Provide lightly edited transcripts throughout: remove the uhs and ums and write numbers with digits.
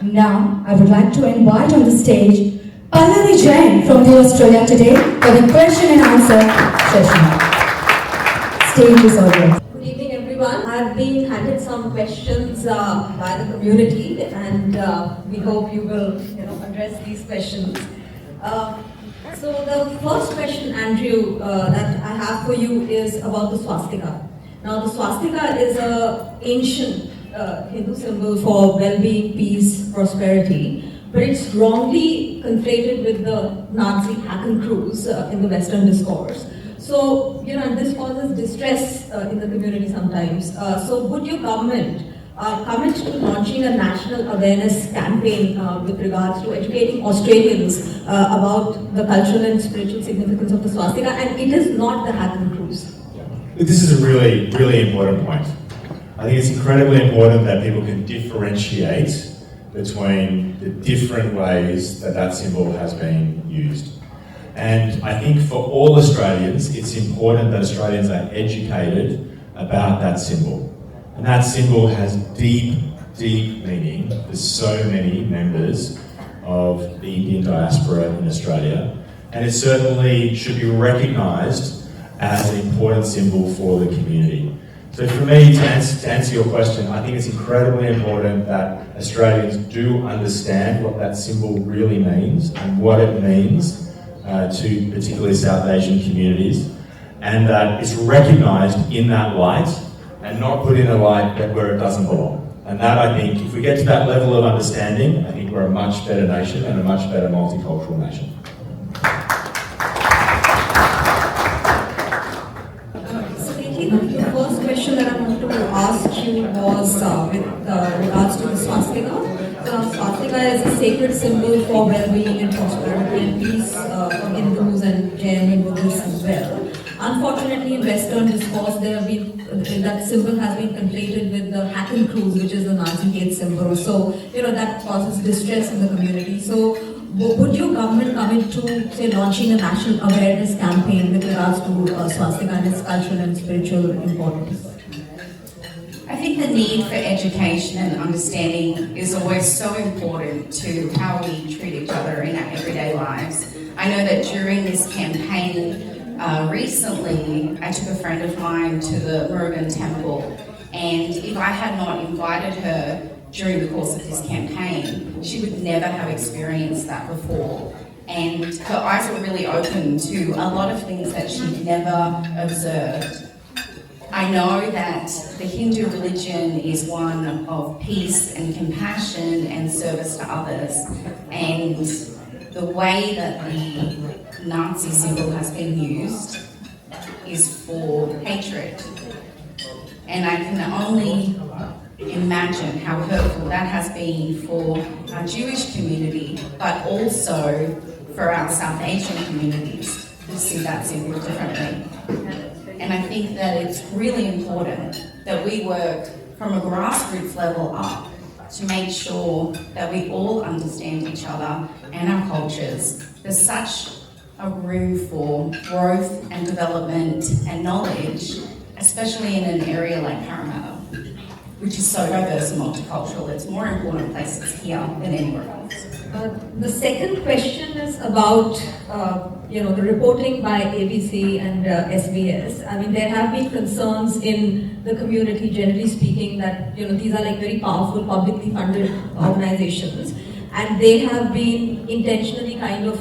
Now, I would like to invite on the stage Pallavi Jain from the Australia Today for the question and answer session. Stage is all yours. Good evening, everyone. I've been handed some questions by the community, and we hope you will, address these questions. So the first question, Andrew, that I have for you is about the swastika. Now, the swastika is an ancient Hindu symbol for well-being, peace, prosperity, but it's wrongly conflated with the Nazi Hakenkreuz in the Western discourse. So, and this causes distress in the community sometimes. So would your government commit to launching a national awareness campaign with regards to educating Australians about the cultural and spiritual significance of the swastika? And it is not the Hakenkreuz. This is a really, really important point. I think it's incredibly important that people can differentiate between the different ways that that symbol has been used. And I think for all Australians, it's important that Australians are educated about that symbol. And that symbol has deep, deep meaning for so many members of the Indian diaspora in Australia. And it certainly should be recognised as an important symbol for the community. So for me, to answer your question, I think it's incredibly important that Australians do understand what that symbol really means and what it means to particularly South Asian communities, and that it's recognised in that light and not put in a light where it doesn't belong. And that, I think, if we get to that level of understanding, I think we're a much better nation and a much better multicultural nation. The first question that I wanted to ask you was with regards to the swastika. So swastika is a sacred symbol for well-being and prosperity and peace for Hindus and Jain and Buddhists as well. Unfortunately, in Western discourse, that symbol has been conflated with the Hakenkreuz, which is the Nazi hate symbol. So, that causes distress in the community. So, would your government commit to, say, launching a national awareness campaign with regards to swastika and its cultural and spiritual importance? I think the need for education and understanding is always so important to how we treat each other in our everyday lives. I know that during this campaign, recently, I took a friend of mine to the Murugan temple, and if I had not invited her during the course of this campaign, she would never have experienced that before. And her eyes were really open to a lot of things that she'd never observed. I know that the Hindu religion is one of peace and compassion and service to others, and the way that the Nazi symbol has been used is for hatred. And I can only imagine how hurtful that has been for our Jewish community, but also for our South Asian communities who see that symbol differently. And I think that it's really important that we work from a grassroots level up to make sure that we all understand each other and our cultures. There's such a room for growth and development and knowledge, especially in an area like Parramatta, which is so diverse and multicultural. It's more important places here than anywhere else. The second question is about the reporting by ABC and SBS. I mean, there have been concerns in the community, generally speaking, that these are like very powerful, publicly funded organizations, and they have been intentionally kind of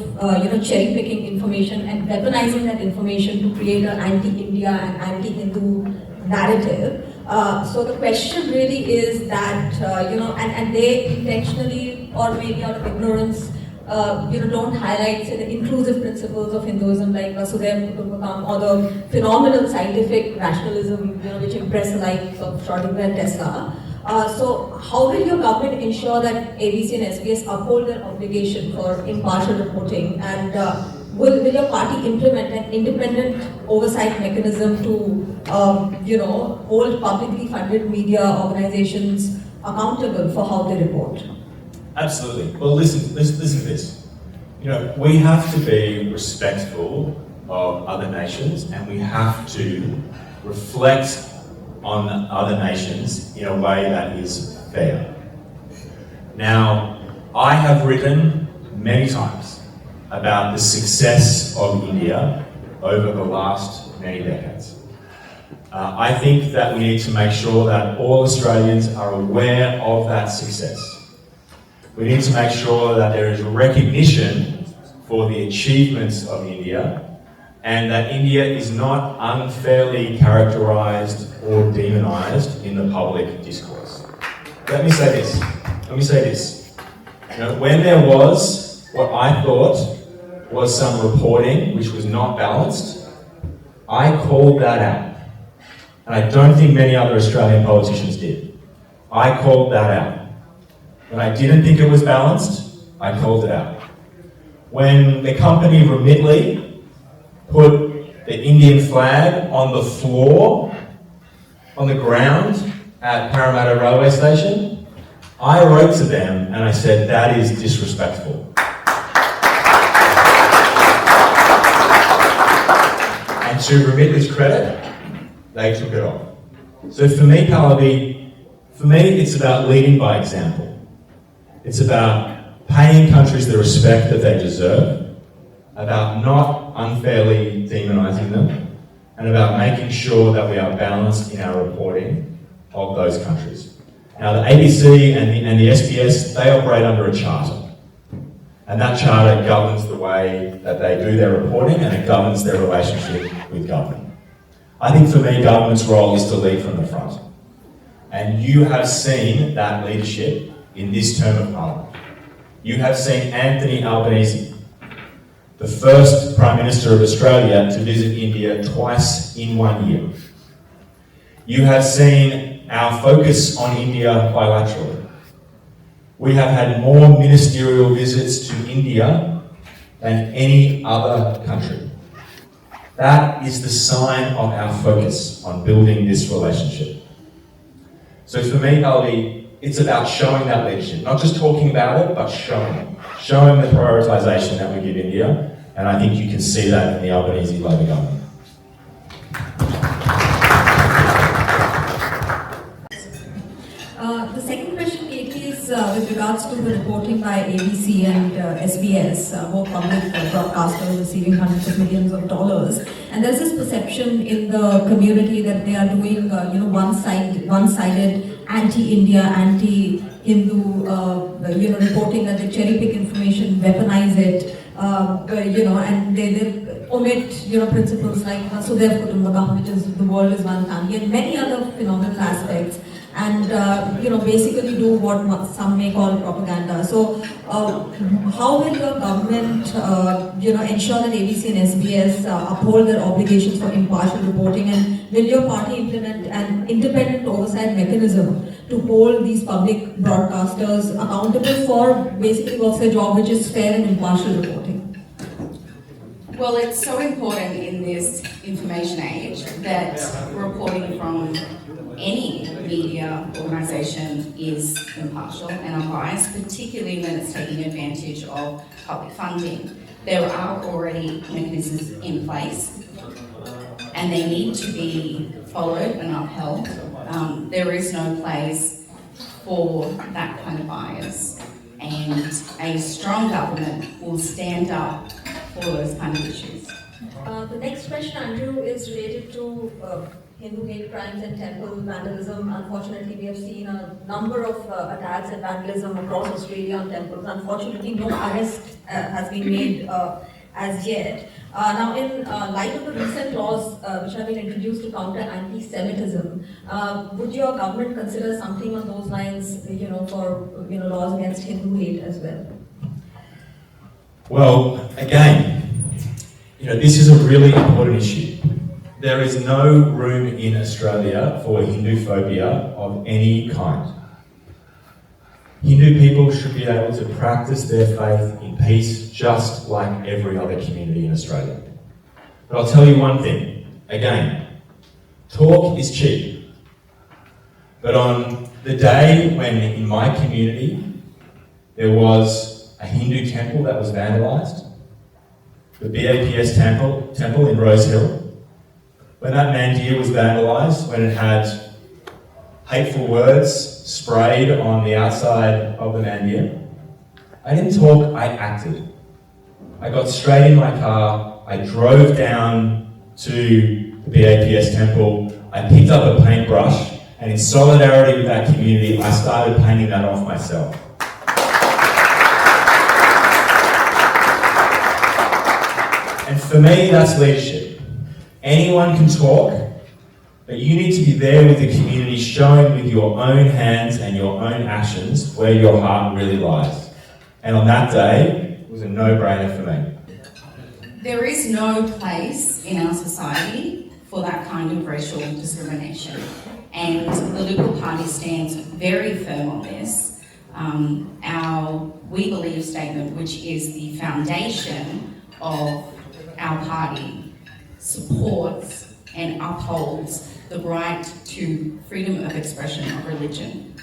cherry picking information and weaponizing that information to create an anti-India and anti-Hindu narrative. So the question really is that and they intentionally, or maybe out of ignorance, don't highlight, say, the inclusive principles of Hinduism, like Vasudhaiva Kutumbakam, or the phenomenal scientific rationalism, which impress the likes of Schrodinger and Tesla. So how will your government ensure that ABC and SBS uphold their obligation for impartial reporting, and will your party implement an independent oversight mechanism to hold publicly funded media organizations accountable for how they report? Absolutely. Well, listen to this. We have to be respectful of other nations, and we have to reflect on other nations in a way that is fair. Now, I have written many times about the success of India over the last many decades. I think that we need to make sure that all Australians are aware of that success. We need to make sure that there is recognition for the achievements of India, and that India is not unfairly characterised or demonised in the public discourse. Let me say this. When there was what I thought was some reporting which was not balanced, I called that out. And I don't think many other Australian politicians did. I called that out. When I didn't think it was balanced, I called it out. When the company Remitly put the Indian flag on the floor, on the ground at Parramatta railway station, I wrote to them and I said, that is disrespectful. And to Remitly's credit, they took it off. So for me, Pallavi, it's about leading by example. It's about paying countries the respect that they deserve, about not unfairly demonising them, and about making sure that we are balanced in our reporting of those countries. Now, the ABC and the SBS, they operate under a charter. And that charter governs the way that they do their reporting, and it governs their relationship with government. I think for me, government's role is to lead from the front. And you have seen that leadership in this term of Parliament. You have seen Anthony Albanese, the first Prime Minister of Australia to visit India twice in 1 year. You have seen our focus on India bilaterally. We have had more ministerial visits to India than any other country. That is the sign of our focus on building this relationship. So for me, Ali, it's about showing that leadership, not just talking about it, but showing the prioritisation that we give India, and I think you can see that in the Albanese Labor government. The second question, Katie, is with regards to the reporting by ABC and SBS, both public broadcasters receiving hundreds of millions of dollars. And there's this perception in the community that they are doing, one-sided anti-India, anti-Hindu, reporting, that they cherry-pick information, weaponize it, and they omit, principles like Vasudev Kutumbakam, which is the world is one family, and many other phenomenal aspects. And basically do what some may call propaganda. So, how will your government, ensure that ABC and SBS uphold their obligations for impartial reporting, and will your party implement an independent oversight mechanism to hold these public broadcasters accountable for basically what's their job, which is fair and impartial reporting? Well, it's so important in this information age that reporting from any media organisation is impartial and unbiased, particularly when it's taking advantage of public funding. There are already mechanisms in place and they need to be followed and upheld. There is no place for that kind of bias, and a strong government will stand up for those kind of issues. The next question, Andrew, is related to Hindu hate crimes and temple vandalism. Unfortunately, we have seen a number of attacks and vandalism across Australia on temples. Unfortunately, no arrest has been made as yet. Now, in light of the recent laws which have been introduced to counter anti-Semitism, would your government consider something on those lines, for laws against Hindu hate as well? Well, again, this is a really important issue. There is no room in Australia for Hindu phobia of any kind. Hindu people should be able to practice their faith in peace just like every other community in Australia. But I'll tell you one thing, again, talk is cheap. But on the day when in my community there was a Hindu temple that was vandalised, the BAPS temple in Rose Hill, when that mandir was vandalised, when it had hateful words sprayed on the outside of the Mandir. I didn't talk, I acted. I got straight in my car, I drove down to the BAPS temple, I picked up a paintbrush, and in solidarity with that community, I started painting that off myself. And for me, that's leadership. Anyone can talk, but you need to be there with the community, showing with your own hands and your own actions where your heart really lies. And on that day, it was a no-brainer for me. There is no place in our society for that kind of racial discrimination. And the Liberal Party stands very firm on this. Our We Believe statement, which is the foundation of our party, supports and upholds the right to freedom of expression of religion.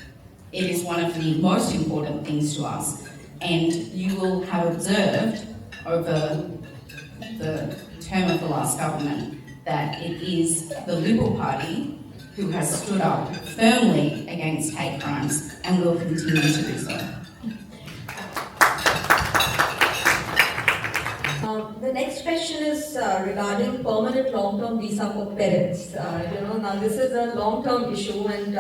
It is one of the most important things to us, and you will have observed over the term of the last government that it is the Liberal Party who has stood up firmly against hate crimes and will continue to do so. The next question is regarding permanent long-term visa for parents. Now this is a long-term issue, and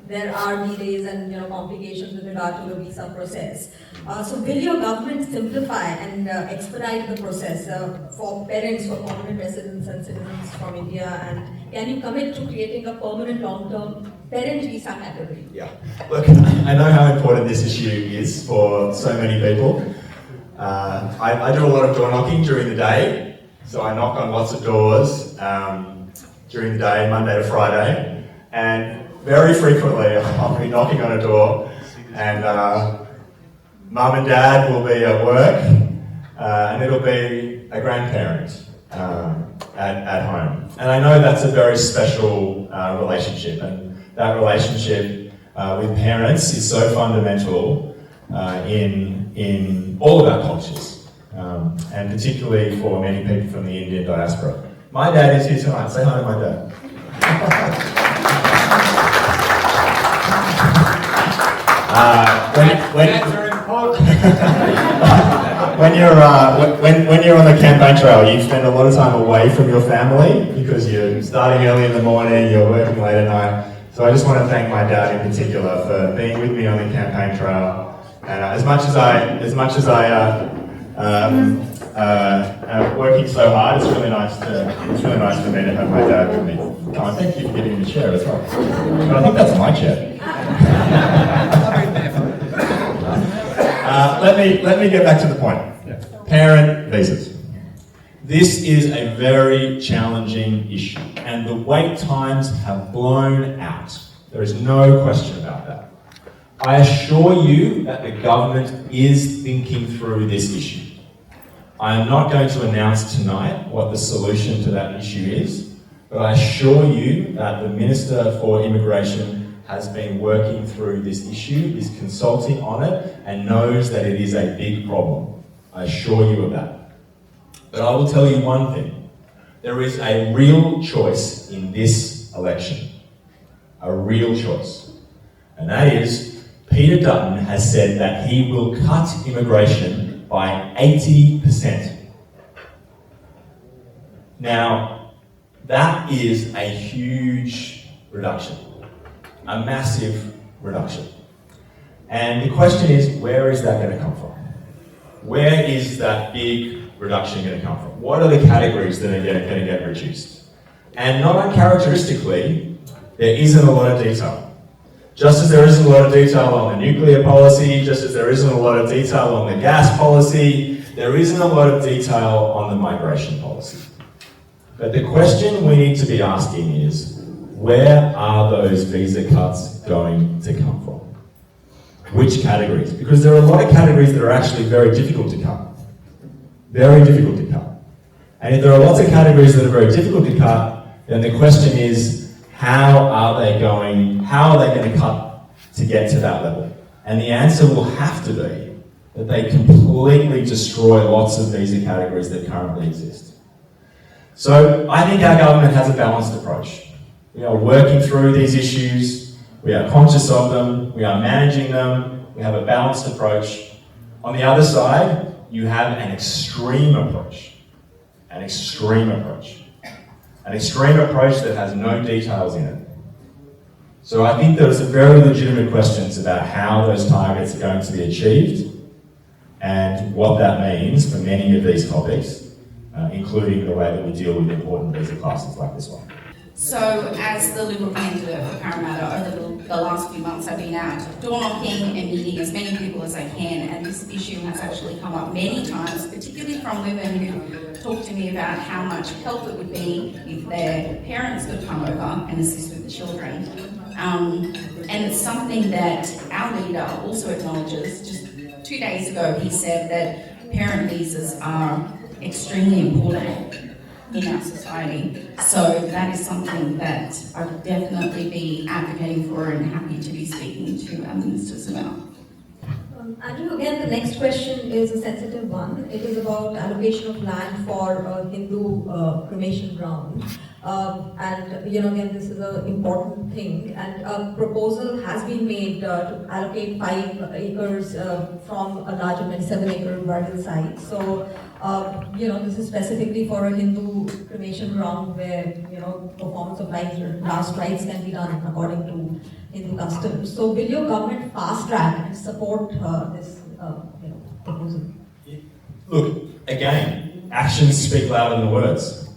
there are delays and complications with regard to the visa process. So will your government simplify and expedite the process for parents for permanent residents and citizens from India, and can you commit to creating a permanent long-term parent visa category? Yeah. Look, I know how important this issue is for so many people. I do a lot of door knocking during the day, so I knock on lots of doors during the day, Monday to Friday, and very frequently I'll be knocking on a door and mum and dad will be at work and it'll be a grandparent at home. And I know that's a very special relationship, and that relationship with parents is so fundamental in all of our cultures, and particularly for many people from the Indian diaspora. My dad is here tonight. Say hi to my dad. When you're on the campaign trail, you spend a lot of time away from your family because you're starting early in the morning, you're working late at night. So I just want to thank my dad in particular for being with me on the campaign trail. And as much as I am working so hard, it's really nice for me to have my dad with me. Oh, and thank you for giving me the chair as well. But I think that's my chair. Let me get back to the point. Parent visas. This is a very challenging issue, and the wait times have blown out. There is no question about that. I assure you that the government is thinking through this issue. I am not going to announce tonight what the solution to that issue is, but I assure you that the Minister for Immigration has been working through this issue, is consulting on it, and knows that it is a big problem. I assure you of that. But I will tell you one thing. There is a real choice in this election. A real choice. And that is, Peter Dutton has said that he will cut immigration by 80%. Now, that is a huge reduction, a massive reduction. And the question is, where is that going to come from? Where is that big reduction going to come from? What are the categories that are going to get reduced? And not uncharacteristically, there isn't a lot of detail. Just as there isn't a lot of detail on the nuclear policy, just as there isn't a lot of detail on the gas policy, there isn't a lot of detail on the migration policy. But the question we need to be asking is, where are those visa cuts going to come from? Which categories? Because there are a lot of categories that are actually very difficult to cut. Very difficult to cut. And if there are lots of categories that are very difficult to cut, then the question is, how are they going to cut to get to that level? And the answer will have to be that they completely destroy lots of visa categories that currently exist. So I think our government has a balanced approach. We are working through these issues. We are conscious of them, we are managing them, we have a balanced approach. On the other side, you have an extreme approach. An extreme approach. An extreme approach that has no details in it. So I think there are some very legitimate questions about how those targets are going to be achieved and what that means for many of these topics, including the way that we deal with important visa classes like this one. So, as the Liberal candidate for Parramatta, over the last few months I've been out door knocking and meeting as many people as I can, and this issue has actually come up many times, particularly from women who talk to me about how much help it would be if their parents could come over and assist with the children. And it's something that our leader also acknowledges. Just 2 days ago he said that parent visas are extremely important in our society. So that is something that I would definitely be advocating for and happy to be speaking to our ministers about. Andrew, again, the next question is a sensitive one. It is about allocation of land for Hindu cremation ground. And again, this is an important thing. And a proposal has been made to allocate 5 acres from a larger 27-acre burial site. So, this is specifically for a Hindu cremation ground where, performance of last rites can be done according to Hindu customs. So, will your government fast track and support this proposal? Look, again, actions speak louder than words.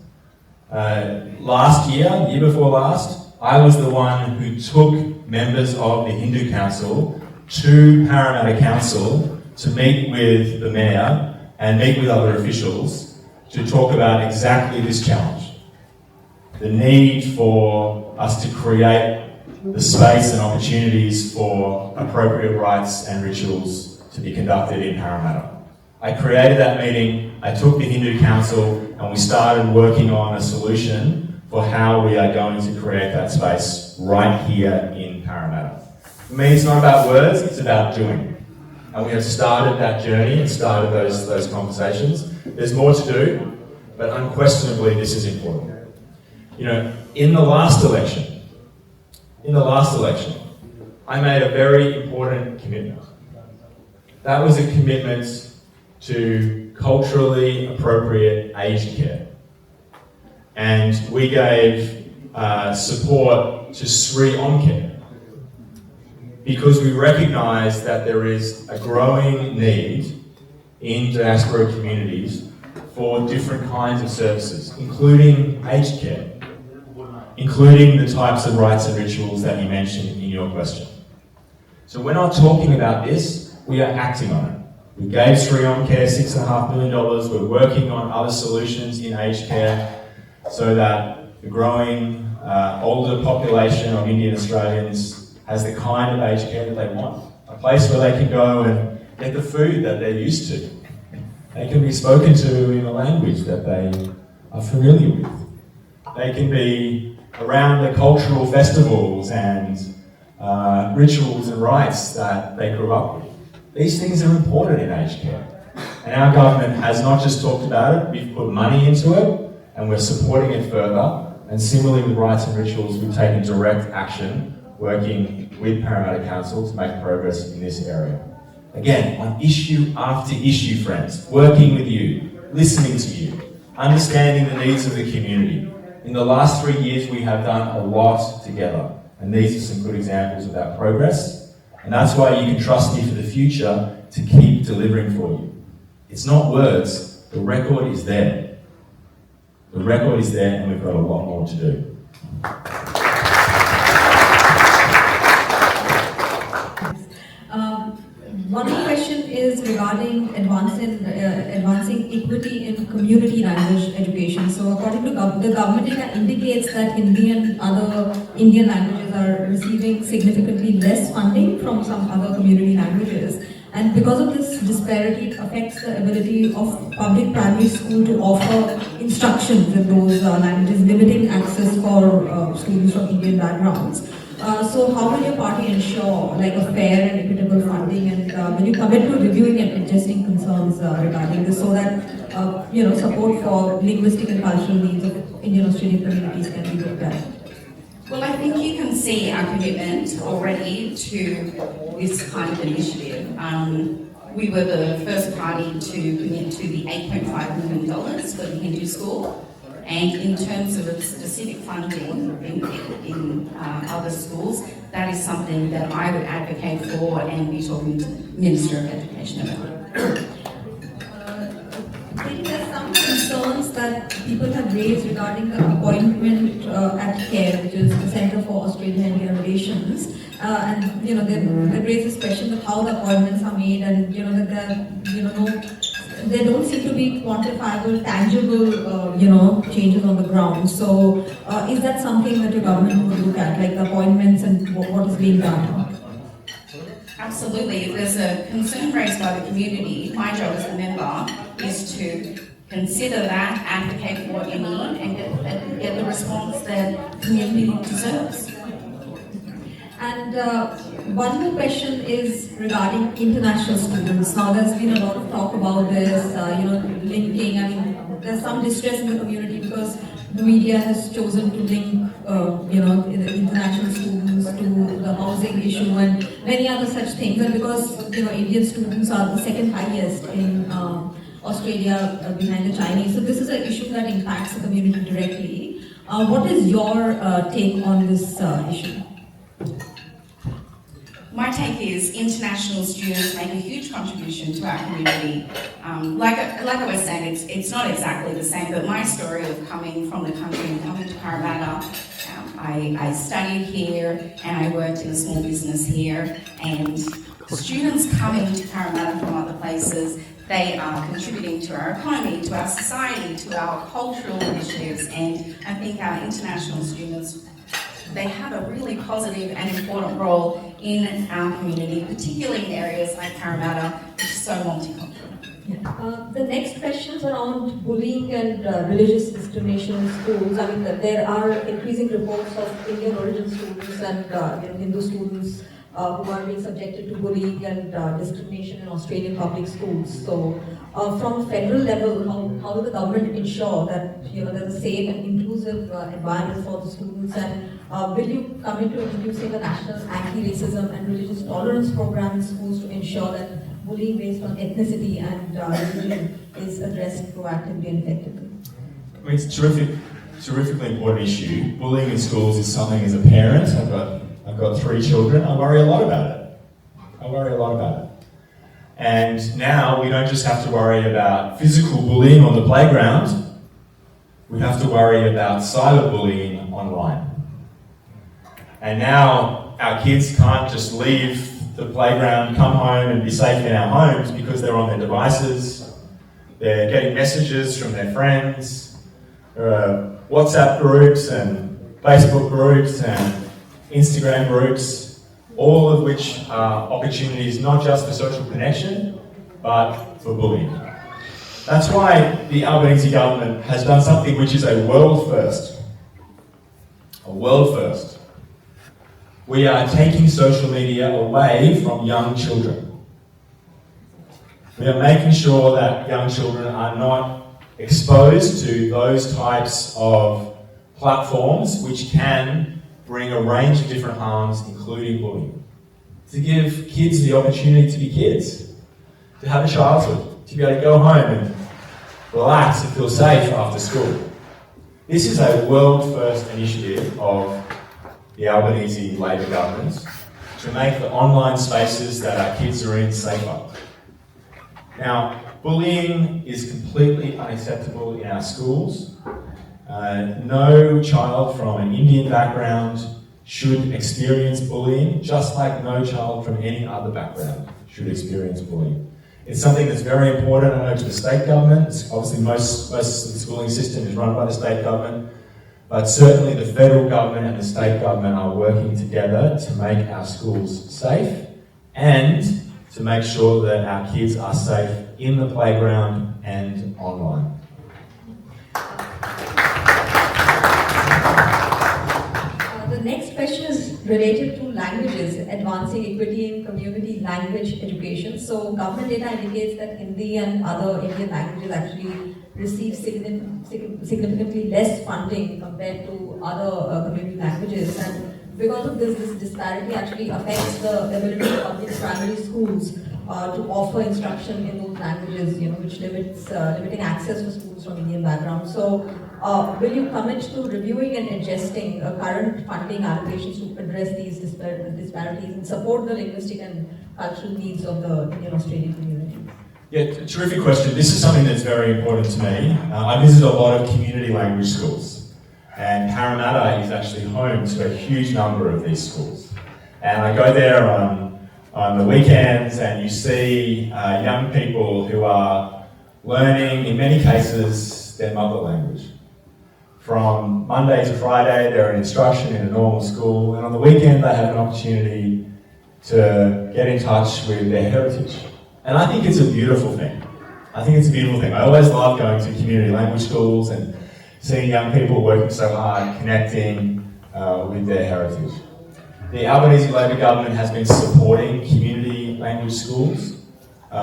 Last year, the year before last, I was the one who took members of the Hindu Council to Parramatta Council to meet with the Mayor and meet with other officials to talk about exactly this challenge. The need for us to create the space and opportunities for appropriate rites and rituals to be conducted in Parramatta. I created that meeting, I took the Hindu Council, and we started working on a solution for how we are going to create that space right here in Parramatta. For me, it's not about words, it's about doing. And we have started that journey and started those conversations. There's more to do, but unquestionably this is important. In the last election, I made a very important commitment. That was a commitment to culturally appropriate aged care. And we gave support to Sri Omcare because we recognise that there is a growing need in diaspora communities for different kinds of services, including aged care, including the types of rites and rituals that you mentioned in your question. So we're not talking about this, we are acting on it. We gave Sri Omcare $6.5 million. We're working on other solutions in aged care so that the growing older population of Indian Australians has the kind of aged care that they want. A place where they can go and get the food that they're used to. They can be spoken to in a language that they are familiar with. They can be around the cultural festivals and rituals and rites that they grew up with. These things are important in aged care. And our government has not just talked about it, we've put money into it and we're supporting it further. And similarly with rites and rituals, we've taken direct action working with Parramatta Council to make progress in this area. Again, on issue after issue, friends, working with you, listening to you, understanding the needs of the community. In the last 3 years, we have done a lot together. And these are some good examples of that progress. And that's why you can trust me for the future to keep delivering for you. It's not words, the record is there. The record is there and we've got a lot more to do. One question is regarding advancing equity in community language education. So according to the government, it indicates that Hindi and other Indian languages are receiving significantly less funding from some other community languages. And because of this disparity, it affects the ability of public primary school to offer instructions in those languages, limiting access for students from Indian backgrounds. So how will your party ensure a fair and equitable funding, and will you commit to reviewing and adjusting concerns regarding this so that support for linguistic and cultural needs of Indian Australian communities can be looked at? Well, I think you can see our commitment already to this kind of initiative. We were the first party to commit to the $8.5 million for the Hindu school. And in terms of specific funding in other schools, that is something that I would advocate for and be talking to the Minister of Education about. I think there's some concerns that people have raised regarding the appointment at CARE, which is the Centre for Australian-India Relations. And they raised this question of how the appointments are made, and that there don't seem to be quantifiable, tangible, changes on the ground. So, is that something that your government would look at, like the appointments and what is being done? Absolutely. If there's a concern raised by the community, my job as a member is to consider that, advocate for what you need, and get the response that the community deserves. And one more question is regarding international students. Now, there's been a lot of talk about this, linking. I mean, there's some distress in the community because the media has chosen to link, international students to the housing issue and many other such things. And because, Indian students are the second highest in Australia behind the Chinese. So this is an issue that impacts the community directly. What is your take on this issue? My take is international students make a huge contribution to our community. Like I was saying, it's not exactly the same, but my story of coming from the country and coming to Parramatta, I studied here and I worked in a small business here, and students coming to Parramatta from other places, they are contributing to our economy, to our society, to our cultural initiatives, and I think our international students, they have a really positive and important role in our community, particularly in areas like Parramatta, which is so multicultural. The next questions around bullying and religious discrimination in schools. I mean, there are increasing reports of Indian origin students and Hindu students who are being subjected to bullying and discrimination in Australian public schools. So, from federal level, how will the government ensure that there's a safe and inclusive environment for the students, and will you come into introducing a national anti-racism and religious tolerance program in schools to ensure that bullying based on ethnicity and religion is addressed proactively and effectively? I mean, it's a terrifically important issue. Bullying in schools is something, as a parent, I've got 3 children, I worry a lot about it. And now we don't just have to worry about physical bullying on the playground, we have to worry about cyberbullying online. And now our kids can't just leave the playground, come home and be safe in our homes because they're on their devices, they're getting messages from their friends, there are WhatsApp groups and Facebook groups and Instagram groups, all of which are opportunities not just for social connection, but for bullying. That's why the Albanese government has done something which is a world first. A world first. We are taking social media away from young children. We are making sure that young children are not exposed to those types of platforms which can bring a range of different harms, including bullying. To give kids the opportunity to be kids, to have a childhood, to be able to go home and relax and feel safe after school. This is a world-first initiative of the Albanese Labor government to make the online spaces that our kids are in safer. Now, bullying is completely unacceptable in our schools. No child from an Indian background should experience bullying, just like no child from any other background should experience bullying. It's something that's very important, I know, to the state government. Obviously, most of the schooling system is run by the state government, but certainly the federal government and the state government are working together to make our schools safe and to make sure that our kids are safe in the playground and online. The next question is related to languages, advancing equity in community language education. So government data indicates that Hindi and other Indian languages actually receive significantly less funding compared to other community languages, and because of this disparity actually affects the ability of public primary schools to offer instruction in those languages, which limiting access for schools from Indian background. So, will you commit to reviewing and adjusting current funding allocations to address these disparities and support the linguistic and cultural needs of the Indian Australian community? Yeah, terrific question. This is something that's very important to me. I visit a lot of community language schools, and Parramatta is actually home to a huge number of these schools. And I go there on the weekends, and you see young people who are learning, in many cases, their mother language. From Monday to Friday, they're in instruction in a normal school, and on the weekend they have an opportunity to get in touch with their heritage. And I think it's a beautiful thing. I think it's a beautiful thing. I always love going to community language schools and seeing young people working so hard, connecting with their heritage. The Albanese Labor government has been supporting community language schools.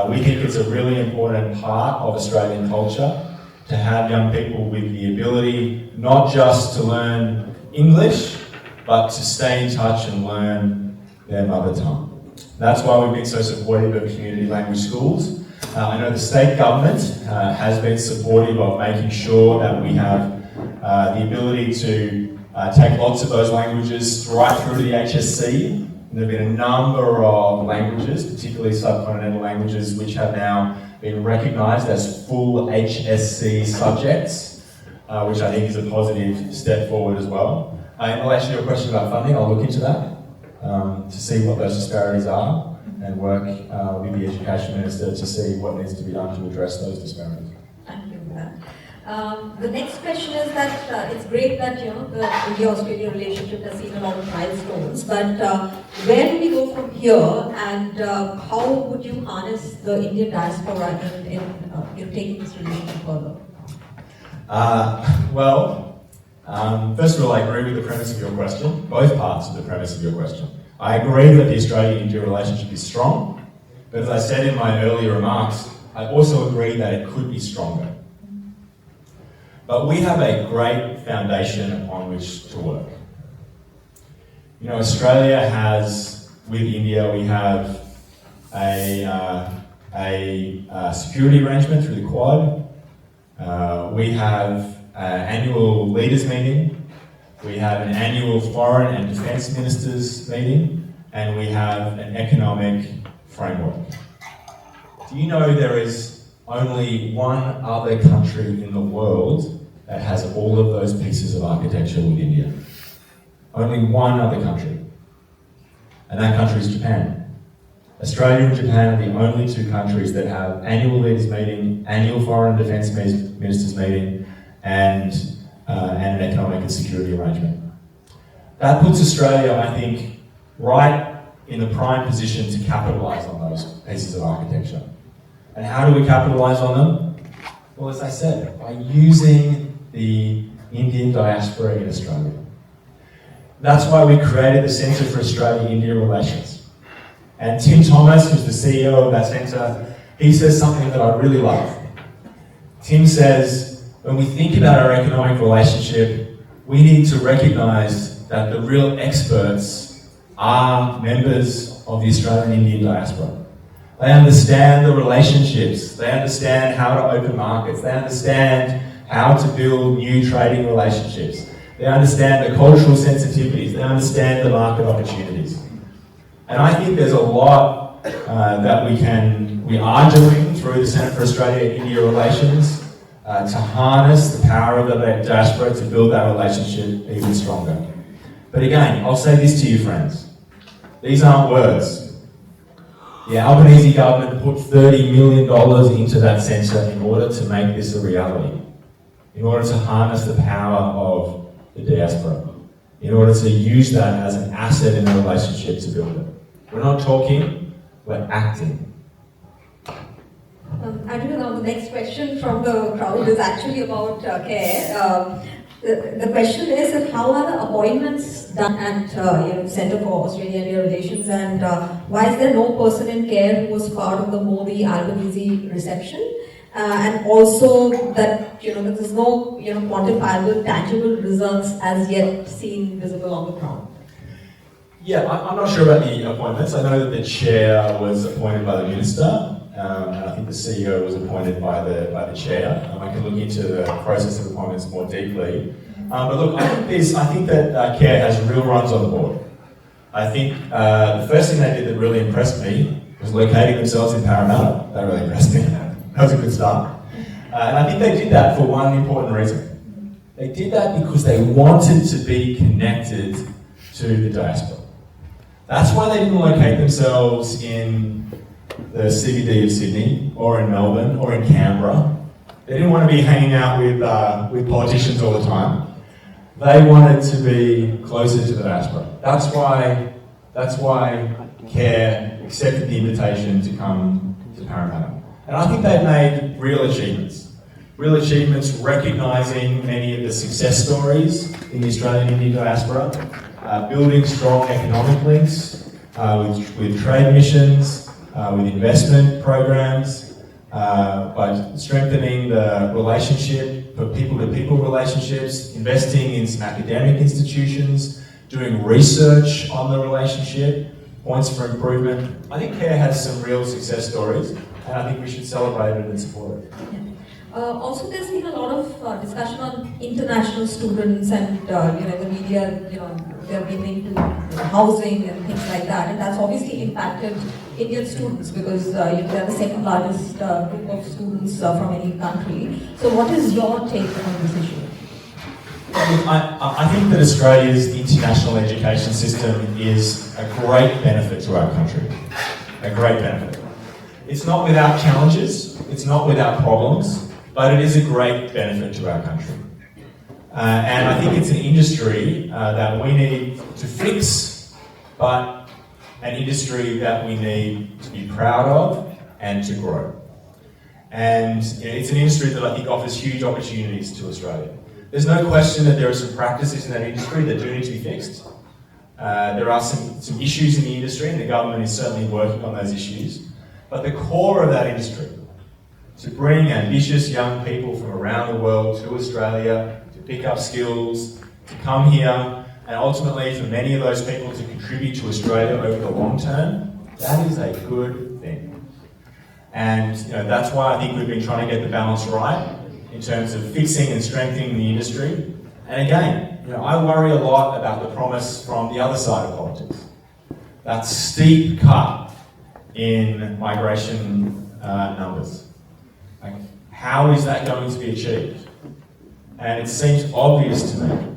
We think it's a really important part of Australian culture to have young people with the ability not just to learn English, but to stay in touch and learn their mother tongue. That's why we've been so supportive of community language schools. I know the state government has been supportive of making sure that we have the ability to take lots of those languages right through to the HSC. And there have been a number of languages, particularly subcontinental languages, which have now been recognised as full HSC subjects, which I think is a positive step forward as well. In relation to your question about funding, I'll look into that to see what those disparities are and work with the Education Minister to see what needs to be done to address those disparities. Thank you for that. The next question is that it's great that the India-Australia relationship has seen a lot of milestones, but where do we go from here, and how would you harness the Indian diaspora in taking this relationship further? First of all, I agree with the premise of your question, both parts of the premise of your question. I agree that the Australia-India relationship is strong, but as I said in my earlier remarks, I also agree that it could be stronger. But we have a great foundation upon which to work. Australia has, with India, we have a security arrangement through the Quad. We have annual leaders meeting, we have an annual foreign and defence ministers meeting, and we have an economic framework. Do you know there is only one other country in the world that has all of those pieces of architecture with India? Only one other country. And that country is Japan. Australia and Japan are the only two countries that have annual leaders meeting, annual foreign and defence ministers meeting, and an economic and security arrangement. That puts Australia, I think, right in the prime position to capitalise on those pieces of architecture. And how do we capitalise on them? Well, as I said, by using the Indian diaspora in Australia. That's why we created the Centre for Australia-India Relations. And Tim Thomas, who's the CEO of that centre, he says something that I really love. Tim says, when we think about our economic relationship, we need to recognise that the real experts are members of the Australian-Indian diaspora. They understand the relationships, they understand how to open markets, they understand how to build new trading relationships, they understand the cultural sensitivities, they understand the market opportunities. And I think there's a lot that we are doing through the Centre for Australia-India Relations to harness the power of the diaspora to build that relationship even stronger. But again, I'll say this to you, friends. These aren't words. The Albanese government put $30 million into that centre in order to make this a reality, in order to harness the power of the diaspora, in order to use that as an asset in the relationship to build it. We're not talking, we're acting. I do know the next question from the crowd is actually about care. The question is that how are the appointments done at Centre for Australia-India Relations, and why is there no person in care who was part of the Modi Albanese reception? and also that that there's no quantifiable, tangible results as yet seen visible on the ground. Yeah, I'm not sure about the appointments. I know that the chair was appointed by the minister, and I think the CEO was appointed by the chair. I can look into the process of appointments more deeply. But look, I think that CARE has real runs on the board. I think the first thing they did that really impressed me was locating themselves in Parramatta. That really impressed me. That was a good start. And I think they did that for one important reason. They did that because they wanted to be connected to the diaspora. That's why they didn't locate themselves in the CBD of Sydney, or in Melbourne, or in Canberra. They didn't want to be hanging out with politicians all the time. They wanted to be closer to the diaspora. That's why CARE accepted the invitation to come to Parramatta. And I think they've made real achievements. Real achievements recognising many of the success stories in the Australian Indian diaspora, building strong economic links with trade missions, with investment programs, by strengthening the relationship for people-to-people relationships, investing in some academic institutions, doing research on the relationship, points for improvement. I think CARE has some real success stories, and I think we should celebrate it and support it. Also, there's been a lot of discussion on international students, and the media, they're been into housing and things like that, and that's obviously impacted Indian students because they're the second largest group of students from any country. So, what is your take on this issue? I think that Australia's international education system is a great benefit to our country. A great benefit. It's not without challenges, it's not without problems, but it is a great benefit to our country. And I think it's an industry that we need to fix, but an industry that we need to be proud of and to grow. And it's an industry that I think offers huge opportunities to Australia. There's no question that there are some practices in that industry that do need to be fixed. There are some issues in the industry, and the government is certainly working on those issues. But the core of that industry, to bring ambitious young people from around the world to Australia, to pick up skills, to come here, and ultimately for many of those people to contribute to Australia over the long term, that is a good thing. And that's why I think we've been trying to get the balance right in terms of fixing and strengthening the industry. And again, I worry a lot about the promise from the other side of politics. That steep cut in migration numbers. Like, how is that going to be achieved? And it seems obvious to me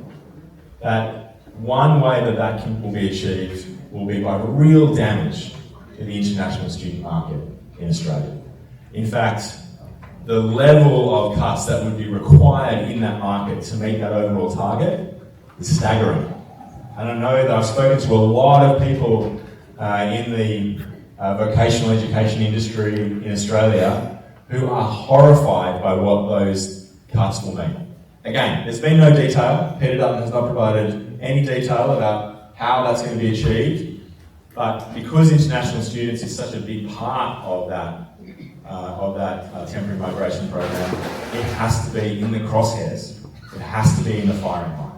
that one way that will be achieved will be by real damage to the international student market in Australia. In fact, the level of cuts that would be required in that market to meet that overall target is staggering. And I know that I've spoken to a lot of people in the vocational education industry in Australia who are horrified by what those cuts will mean. Again, there's been no detail. Peter Dutton has not provided any detail about how that's going to be achieved. But because international students is such a big part of that temporary migration program, it has to be in the crosshairs. It has to be in the firing line.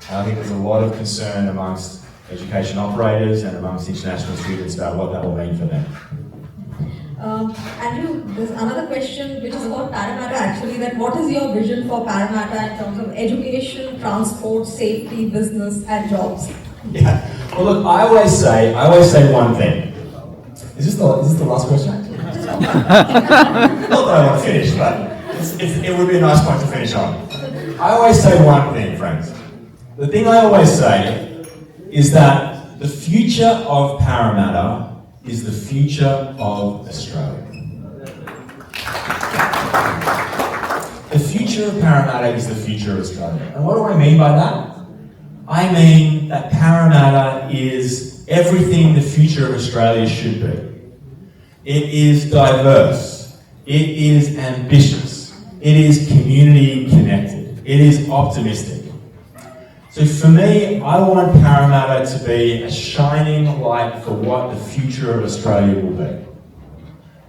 And I think there's a lot of concern amongst education operators and amongst international students about what that will mean for them. Andrew, there's another question which is about Parramatta actually, that what is your vision for Parramatta in terms of education, transport, safety, business and jobs? Yeah, well look, I always say one thing. Is this the last question? Not that I want to finish, but it would be a nice point to finish on. I always say one thing, friends. The thing I always say is that the future of Parramatta is the future of Australia. The future of Parramatta is the future of Australia. And what do I mean by that? I mean that Parramatta is everything the future of Australia should be. It is diverse. It is ambitious. It is community connected. It is optimistic. So for me, I want Parramatta to be a shining light for what the future of Australia will be.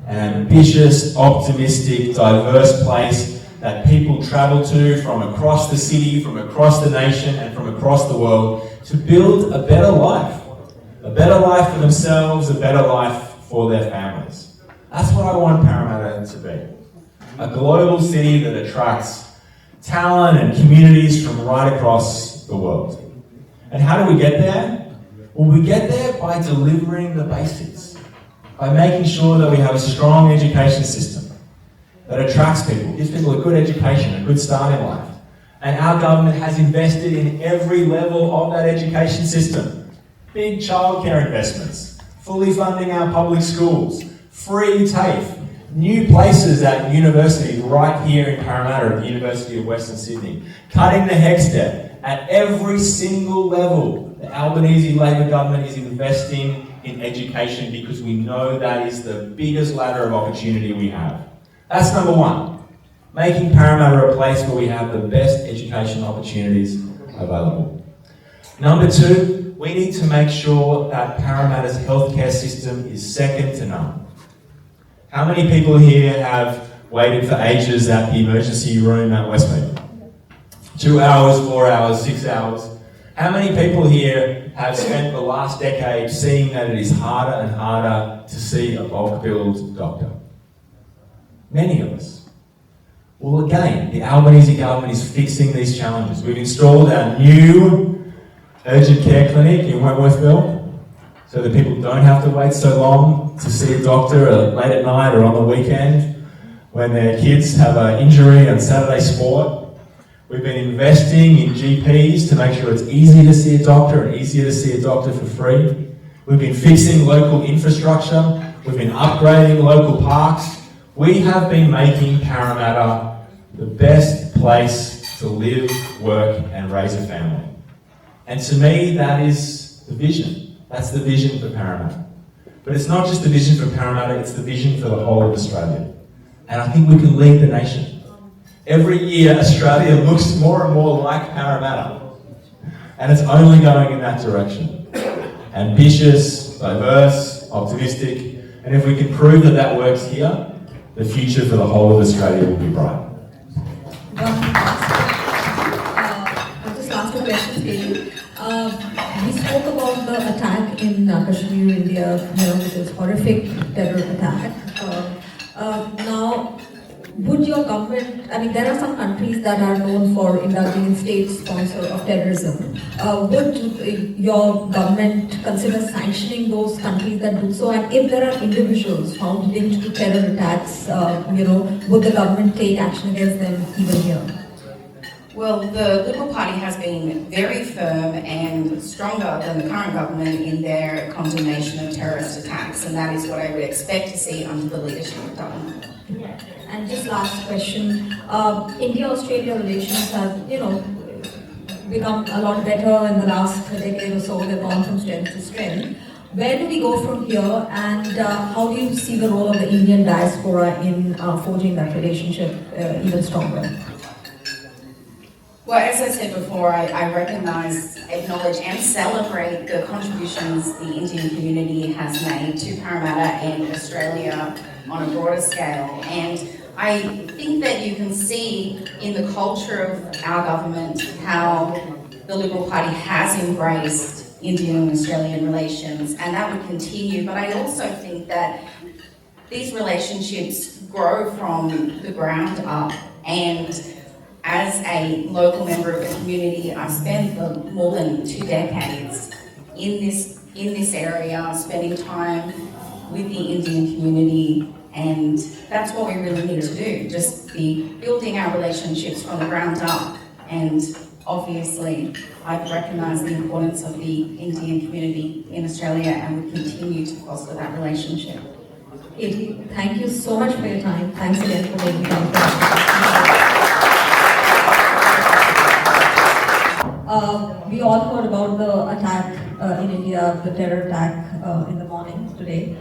an ambitious, optimistic, diverse place that people travel to from across the city, from across the nation, and from across the world to build a better life. A better life for themselves, a better life for their families. That's what I want Parramatta to be. A global city that attracts talent and communities from right across the world. And how do we get there? Well, we get there by delivering the basics. By making sure that we have a strong education system that attracts people, gives people a good education, a good start in life. And our government has invested in every level of that education system. Big childcare investments, fully funding our public schools, free TAFE, new places at universities right here in Parramatta at the University of Western Sydney, cutting the HECS debt at every single level. The Albanese Labor government is investing in education because we know that is the biggest ladder of opportunity we have. That's number one, making Parramatta a place where we have the best education opportunities available. Number two, we need to make sure that Parramatta's healthcare system is second to none. How many people here have waited for ages at the emergency room at Westmead? 2 hours, 4 hours, 6 hours. How many people here have spent the last decade seeing that it is harder and harder to see a bulk billed doctor? Many of us. Well, again, the Albanese government is fixing these challenges. We've installed our new urgent care clinic in Wentworthville so that people don't have to wait so long to see a doctor late at night or on the weekend when their kids have an injury on Saturday sport. We've been investing in GPs to make sure it's easy to see a doctor and easier to see a doctor for free. We've been fixing local infrastructure. We've been upgrading local parks. We have been making Parramatta the best place to live, work, and raise a family. And to me, that is the vision. That's the vision for Parramatta. But it's not just the vision for Parramatta, it's the vision for the whole of Australia. And I think we can lead the nation. Every year, Australia looks more and more like Parramatta. And it's only going in that direction. Ambitious, diverse, optimistic, and if we can prove that that works here, the future for the whole of Australia will be bright. I'll just ask a question to you. We spoke about the attack in Kashmir, India, which is horrific terror attack. Now, would your government, there are some countries that are known for indulging in state sponsor of terrorism. Would your government consider sanctioning those countries that do so? And if there are individuals found linked to terror attacks, would the government take action against them even here? Well, the Liberal Party has been very firm and stronger than the current government in their condemnation of terrorist attacks, and that is what I would expect to see under the leadership of government. And just last question, India-Australia relations have, become a lot better in the last decade or so. They've gone from strength to strength. Where do we go from here, and how do you see the role of the Indian diaspora in forging that relationship even stronger? Well, as I said before, I recognise, acknowledge and celebrate the contributions the Indian community has made to Parramatta and Australia on a broader scale. And I think that you can see in the culture of our government how the Liberal Party has embraced Indian and Australian relations, and that would continue. But I also think that these relationships grow from the ground up, and as a local member of the community, I've spent for more than 2 decades in this area, spending time with the Indian community, and that's what we really need to do, just be building our relationships from the ground up. And obviously, I've recognised the importance of the Indian community in Australia and will continue to foster that relationship. Katie, thank you so much for your time. Thanks again for making time. We all heard about the attack in India, the terror attack in the morning today.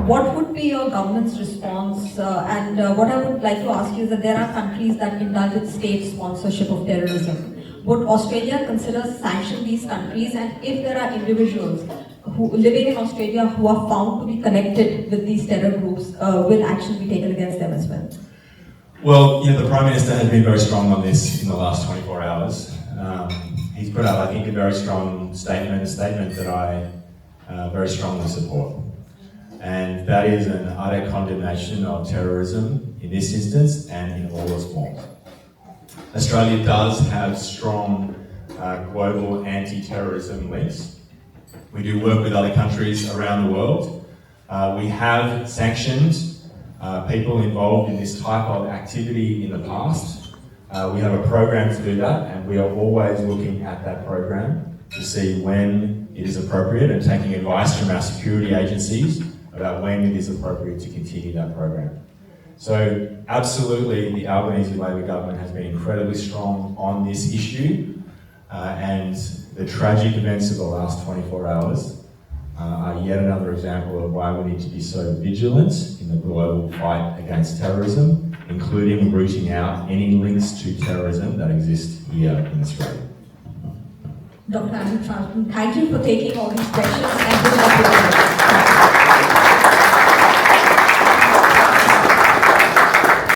What would be your government's response? And what I would like to ask you is that there are countries that indulge in state sponsorship of terrorism. Would Australia consider sanction these countries? And if there are individuals who living in Australia who are found to be connected with these terror groups, will action be taken against them as well? Well, the Prime Minister has been very strong on this in the last 24 hours. He's put out, I think, a very strong statement, a statement that I very strongly support. And that is an utter condemnation of terrorism in this instance and in all its forms. Australia does have strong global anti-terrorism links. We do work with other countries around the world. We have sanctioned people involved in this type of activity in the past. We have a program to do that, and we are always looking at that program to see when it is appropriate and taking advice from our security agencies about when it is appropriate to continue that program. So absolutely, the Albanese Labor government has been incredibly strong on this issue, and the tragic events of the last 24 hours are yet another example of why we need to be so vigilant in the global fight against terrorism, including rooting out any links to terrorism that exist here in Australia. Dr. Andrew Troughton, thank you for taking all these questions and good luck with it.